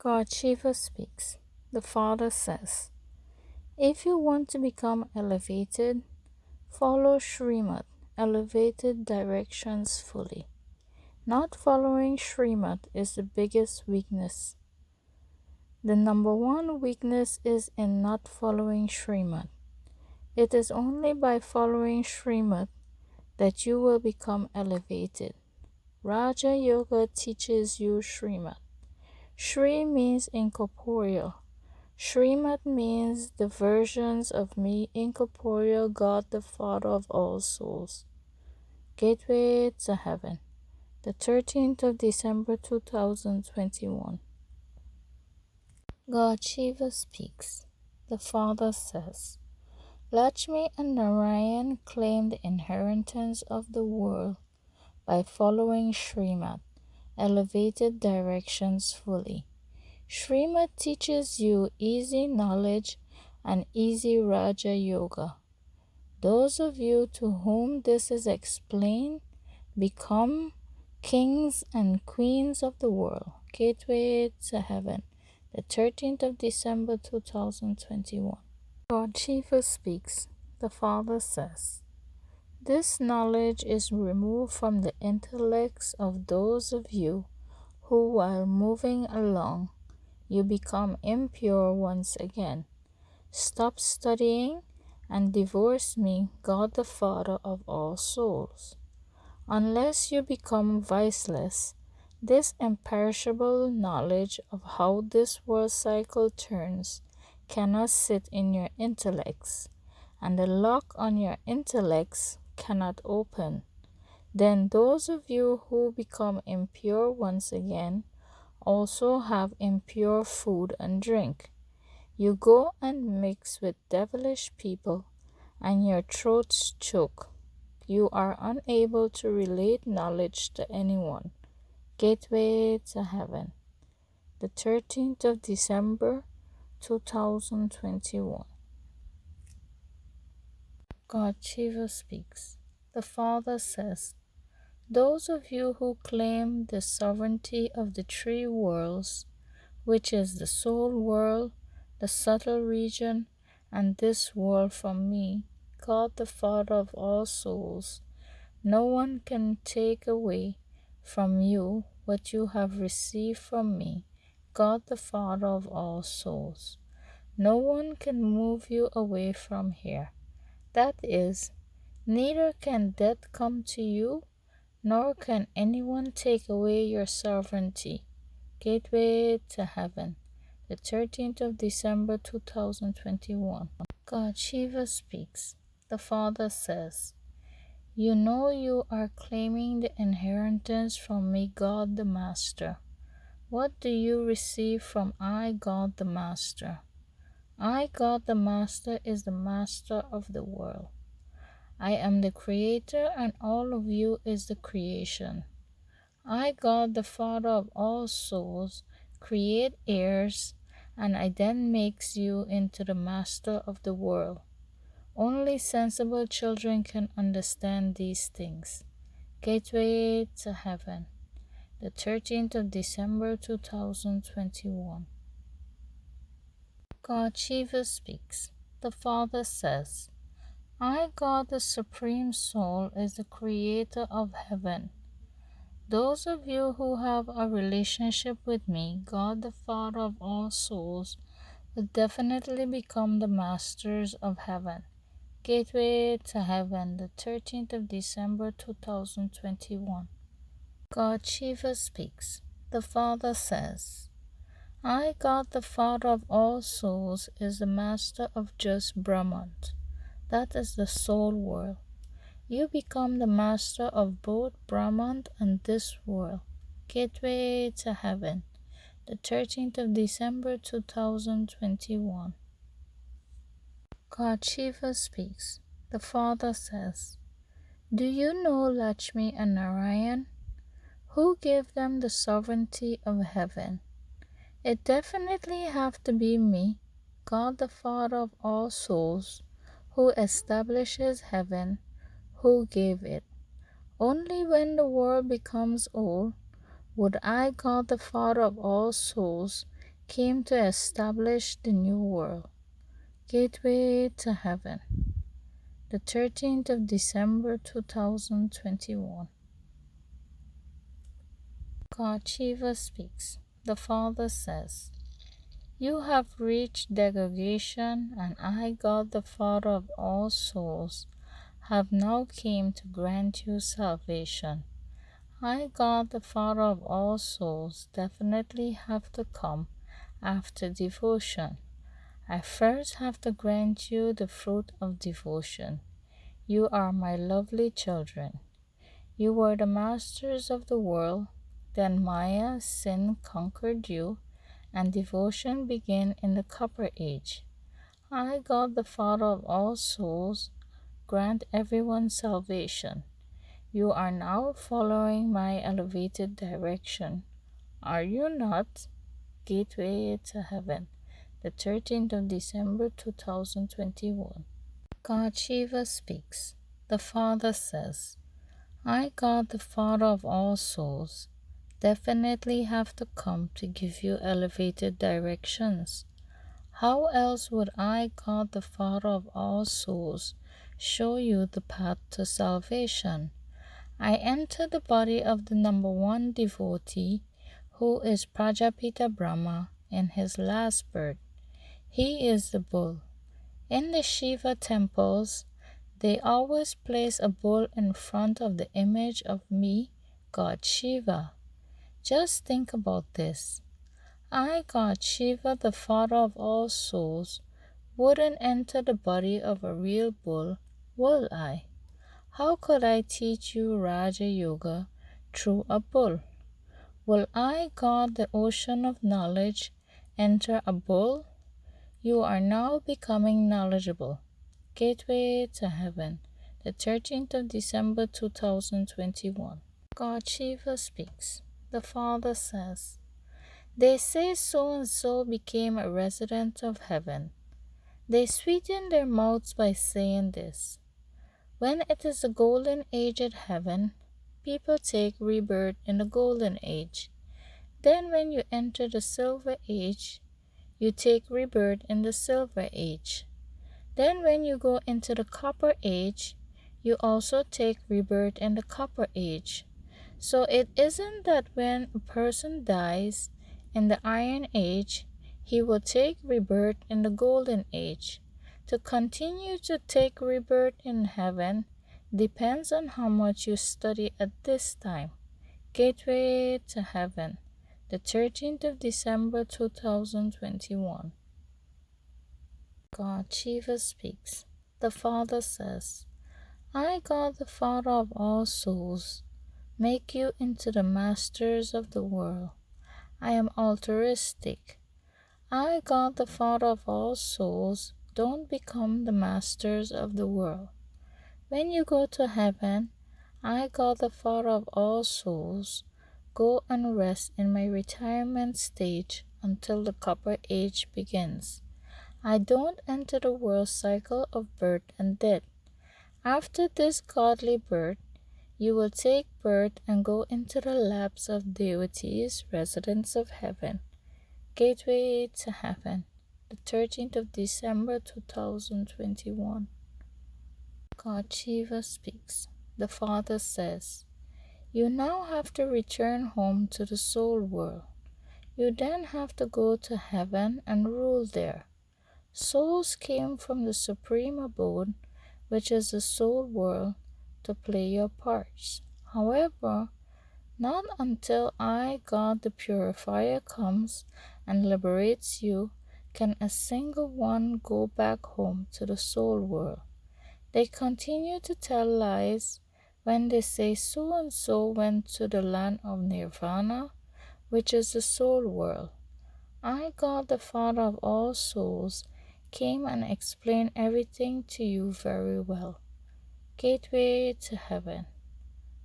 God Shiva speaks. The Father says, if you want to become elevated, follow Srimad, elevated directions fully. Not following Srimad is the biggest weakness. The number one weakness is in not following Srimad. It is only by following Srimad that you will become elevated. Raja Yoga teaches you Srimad. Shri means incorporeal. Srimad means the versions of me, incorporeal God the Father of all souls. Gateway to Heaven, the 13th of December 2021. God Shiva speaks. The Father says, Lakshmi and Narayan claim the inheritance of the world by following Srimad, elevated directions fully. Srimad teaches you easy knowledge and easy Raja Yoga. Those of you to whom this is explained become kings and queens of the world. Gateway to Heaven, the 13th of December 2021. God Shiva speaks. The Father says, this knowledge is removed from the intellects of those of you who, while moving along, you become impure once again. Stop studying and divorce me, God the Father of all souls. Unless you become viceless, this imperishable knowledge of how this world cycle turns cannot sit in your intellects, and the lock on your intellects cannot open. Then those of you who become impure once again also have impure food and drink. You go and mix with devilish people, and your throats choke. You are unable to relate knowledge to anyone. Gateway to Heaven, the 13th of December 2021. God Shiva speaks. The Father says, those of you who claim the sovereignty of the three worlds, which is the soul world, the subtle region, and this world from me, God the Father of all souls, no one can take away from you what you have received from me, God the Father of all souls. No one can move you away from here. That is, neither can death come to you, nor can anyone take away your sovereignty. Gateway to Heaven, the 13th of December 2021. God Shiva speaks. The Father says, you know you are claiming the inheritance from me, God the Master. What do you receive from I, God the Master? I, God the Master, is the Master of the world. I am the Creator, and all of you is the creation. I, God the Father of all souls, create heirs, and I then makes you into the Master of the world. Only sensible children can understand these things. Gateway to Heaven, the 13th of December 2021. God Shiva speaks. The Father says, I, God the Supreme Soul, is the Creator of heaven. Those of you who have a relationship with me, God the Father of all souls, will definitely become the masters of heaven. Gateway to Heaven, the 13th of December 2021. God Shiva speaks. The Father says, I, God the Father of all souls, is the master of just Brahman. That is the soul world. You become the master of both Brahman and this world. Gateway to Heaven, the 13th of December 2021. God Shiva speaks. The Father says, do you know Lakshmi and Narayan? Who gave them the sovereignty of heaven? It definitely have to be me, God the Father of all souls, who establishes heaven, who gave it. Only when the world becomes old would I, God the Father of all souls, came to establish the new world. Gateway to Heaven, the 13th of December 2021. God Shiva speaks. The Father says, "You have reached degradation, and I, God the Father of all souls, have now came to grant you salvation. I, God the Father of all souls, definitely have to come after devotion. I first have to grant you the fruit of devotion. You are my lovely children. You were the masters of the world, then Maya, sin conquered you, and devotion began in the Copper Age. I, God the Father of all souls, grant everyone salvation. You are now following my elevated direction. Are you not? Gateway to Heaven, the 13th of December 2021. God Shiva speaks. The Father says, I, God the Father of all souls, definitely have to come to give you elevated directions. How else would I, God the Father of all souls, show you the path to salvation? I enter the body of the number one devotee, who is Prajapita Brahma, in his last birth. He is the bull. In the Shiva temples, they always place a bull in front of the image of me, God Shiva. Just think about this. I, God Shiva, the Father of all souls, wouldn't enter the body of a real bull, will I? How could I teach you Raja Yoga through a bull? Will I, God, the ocean of knowledge, enter a bull? You are now becoming knowledgeable. Gateway to Heaven, the 13th of December 2021. God Shiva speaks. The Father says, They say so and so became a resident of heaven. They sweeten their mouths by saying this. When it is the golden age at heaven, people take rebirth in the golden age. Then when you enter the silver age, you take rebirth in the silver age. Then when you go into the copper age, you also take rebirth in the copper age. So it isn't that when a person dies in the iron age, he will take rebirth in the golden age. To continue to take rebirth in heaven depends on how much you study at this time. Gateway to Heaven, the 13th of December 2021. God Shiva speaks. The Father says, I, God the Father of all souls, make you into the masters of the world. I am altruistic. I, God the Father of all souls, don't become the masters of the world. When you go to heaven, I, God the Father of all souls, go and rest in my retirement stage until the copper age begins. I don't enter the world cycle of birth and death. After this godly birth, you will take birth and go into the laps of deities, residents of heaven. Gateway to Heaven, the 13th of December 2021. God Shiva speaks. The Father says, You now have to return home to the soul world. You then have to go to heaven and rule there. Souls came from the supreme abode, which is the soul world, to play your parts. However, not until I, God the Purifier, comes and liberates you can a single one go back home to the soul world. They continue to tell lies when they say so and so went to the land of Nirvana, which is the soul world. I, God the Father of all souls, came and explained everything to you very well. Gateway to Heaven,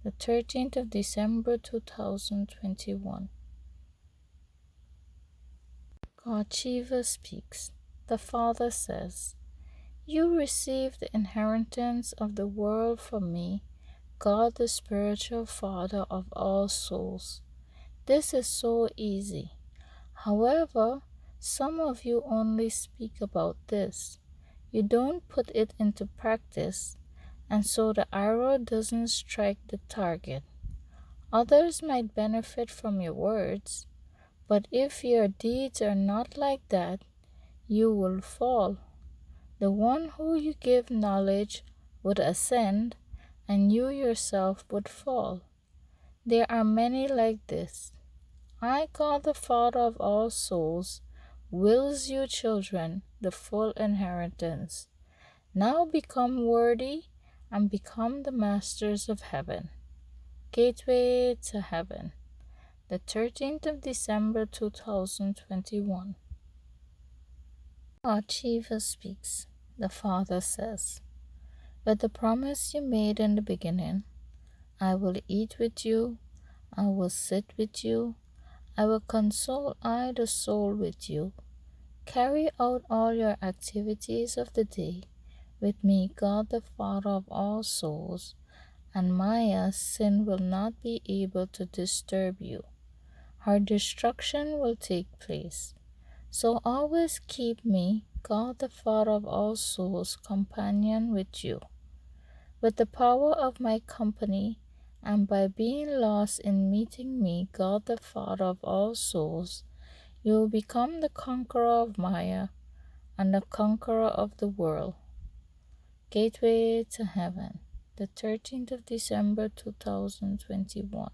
the 13th of December 2021. God Shiva speaks. The Father says, You received the inheritance of the world from me, God the spiritual Father of all souls. This is so easy. However, some of you only speak about this. You don't put it into practice, and so the arrow doesn't strike the target. Others might benefit from your words, but if your deeds are not like that, you will fall. The one who you give knowledge would ascend, and you yourself would fall. There are many like this. I, God the Father of all souls, wills you children the full inheritance. Now become worthy and become the masters of heaven. Gateway to Heaven, the 13th of December 2021. God Shiva speaks. The Father says, with the promise you made in the beginning, I will eat with you, I will sit with you, I will console I the soul with you. Carry out all your activities of the day with me, God the Father of all souls, and Maya, sin will not be able to disturb you. Her destruction will take place. So always keep me, God the Father of all souls, companion with you. With the power of my company, and by being lost in meeting me, God the Father of all souls, you will become the conqueror of Maya and the conqueror of the world. Gateway to Heaven, the 13th of December 2021.